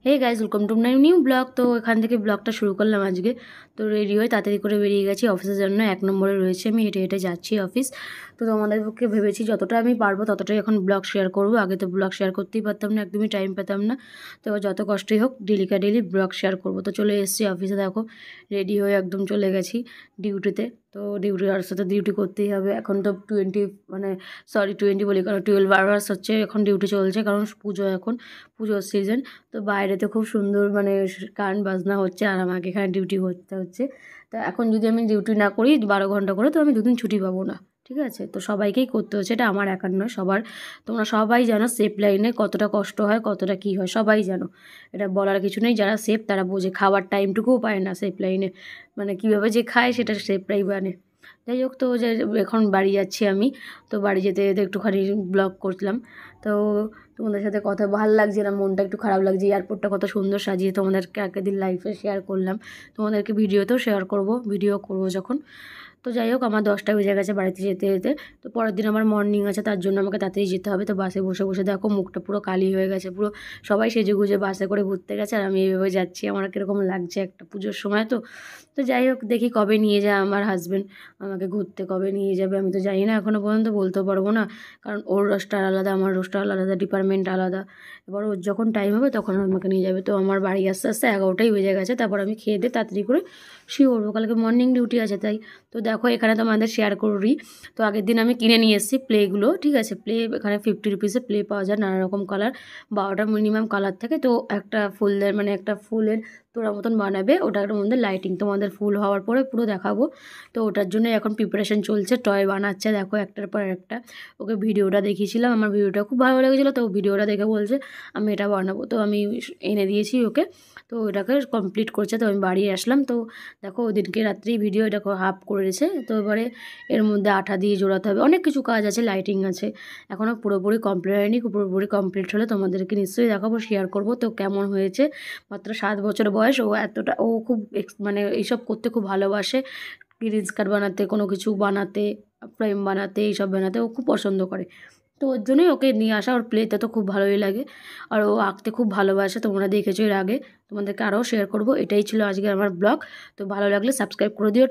Hey guys, welcome to my new blog. তো এখান থেকে ব্লগটা শুরু করলাম আজকে। তো রেডি হয়ে তাড়াতাড়ি করে বেরিয়ে গেছি অফিসের জন্য। 1 নম্বরে রয়েছে, আমি হেঁটে হেঁটে যাচ্ছি অফিস। তো তোমাদের পক্ষে ভেবেছি যতটা আমি পারবো ততটাই এখন ব্লগ শেয়ার করবো। আগে তো ব্লগ শেয়ার করতেই পারতাম না, একদমই টাইম পেতাম না। তো যত কষ্টই হোক ডেলি ব্লগ শেয়ার করবো। তো চলে এসেছি অফিসে, দেখো রেডি হয়ে একদম চলে গেছি ডিউটিতে। তো ডিউটির সাথে ডিউটি করতেই হবে। এখন তো 20 বলি কারণ 12 আওয়ার্স হচ্ছে এখন ডিউটি চলছে, কারণ পুজো, এখন পুজোর সিজন। তো বাইরেতে খুব সুন্দর গান বাজনা হচ্ছে আর আমাকে এখানে ডিউটি করতে হচ্ছে। তো এখন যদি আমি ডিউটি না করি 12 ঘন্টা করে, তো আমি 2 দিন ছুটি পাবো না। ঠিক আছে, তো সবাইকেই করতে হচ্ছে, এটা আমার একার নয়, সবার। তোমরা সবাই জানো সেফ লাইনে কতটা কষ্ট হয়, কতটা কী হয়, সবাই জানো। এটা বলার কিছু নেই, যারা সেফ তারা বোঝে। খাওয়ার টাইমটুকুও পায় না সেফ লাইনে, কীভাবে যে খায় সেটা সেফরাই মানে। যাই হোক, তো যে এখন বাড়ি যাচ্ছি আমি। তো বাড়ি যেতে যেতে একটুখানি ব্লগ করলাম। তো তোমাদের সাথে কথা ভালো লাগছে না, মনটা একটু খারাপ লাগছে। এয়ারপোর্টটা কত সুন্দর সাজিয়ে তোমাদেরকে আগের দিন লাইফে শেয়ার করলাম, তোমাদেরকে ভিডিওতেও শেয়ার করব, ভিডিও করবো যখন। তো যাই হোক, আমার 10টা বেজে গেছে বাড়িতে যেতে যেতে। তো পরের দিন আমার মর্নিং আছে, তার জন্য আমাকে তাড়াতাড়ি যেতে হবে। তো বাসে বসে বসে দেখো মুখটা পুরো কালি হয়ে গেছে, পুরো সবাই সেজেগুজে বাসে করে ঘুরতে গেছে আর আমি এইভাবে যাচ্ছি। আমার কীরকম লাগছে, একটা পুজোর সময় তো। তো যাই হোক, দেখি কবে নিয়ে যায় আমার হাজব্যান্ড আমাকে ঘুরতে, কবে নিয়ে যাবে আমি তো জানি না, এখনও পর্যন্ত বলতেও পারবো না। কারণ ওর রোস্টার আলাদা, আমার রোস্টার আলাদা, ডিপার্টমেন্ট আলাদা। এবার ওর যখন টাইম হবে তখন আমাকে নিয়ে যাবে। তো আমার বাড়ি আস্তে আস্তে 11টাই বেজে গেছে। তারপর আমি খেয়ে দিয়ে তাড়াতাড়ি করে শুয়ে পড়বো, কালকে মর্নিং ডিউটি আছে। তাই তো দেখো এখানে তোমাদের শেয়ার করি। তো আগের দিন আমি কিনে নিয়ে এসেছি প্লেগুলো। ঠিক আছে, প্লে এখানে 50 রুপিসে প্লে পাওয়া যায়, নানা রকম কালার, 12টা মিনিমাম কালার থাকে। তো একটা ফুলের একটা ফুলের তোড়া মতন বানাবে, ওটার মধ্যে লাইটিং তোমাদের ফুল হওয়ার পরে পুরো দেখাবো। তো ওটার জন্য এখন প্রিপারেশন চলছে, টয় বানাচ্ছে দেখো একটার পর একটা। ওকে ভিডিওটা দেখিয়েছিলাম, আমার ভিডিওটা খুব ভালো লেগেছিলো, তো ভিডিওটা দেখে বলছে আমি এটা বানাবো। তো আমি এনে দিয়েছি ওকে, তো ওটাকে কমপ্লিট করছে। তো আমি বাড়ি আসলাম। তো দেখো ওদিনকে রাত্রেই ভিডিও এটা হাফ করেছে। তো এবারে এর মধ্যে আঠা দিয়ে জোড়াতে হবে, অনেক কিছু কাজ আছে, লাইটিং আছে, এখনও পুরোপুরি কমপ্লিট হয়নি। পুরোপুরি কমপ্লিট হলে তোমাদেরকে নিশ্চয়ই দেখাবো, শেয়ার করবো। তো কেমন হয়েছে, মাত্র 7 বছর বয়স, ও খুব এইসব করতে খুব ভালোবাসে। গ্রিন কার্ড বানাতে, কোনো কিছু বানাতে, ফ্রেম বানাতে, এইসব বানাতে ও খুব পছন্দ করে। তো ওর জন্যই ওকে নিয়ে আসা। ওর প্লেতে তো খুব ভালোই লাগে আর ও আঁকতে খুব ভালোবাসে, তোমরা দেখেছো এর আগে, তোমাদেরকে আরও শেয়ার করবো। এটাই ছিল আজকে আমার ব্লগ। তো ভালো লাগলে সাবস্ক্রাইব করে দিও।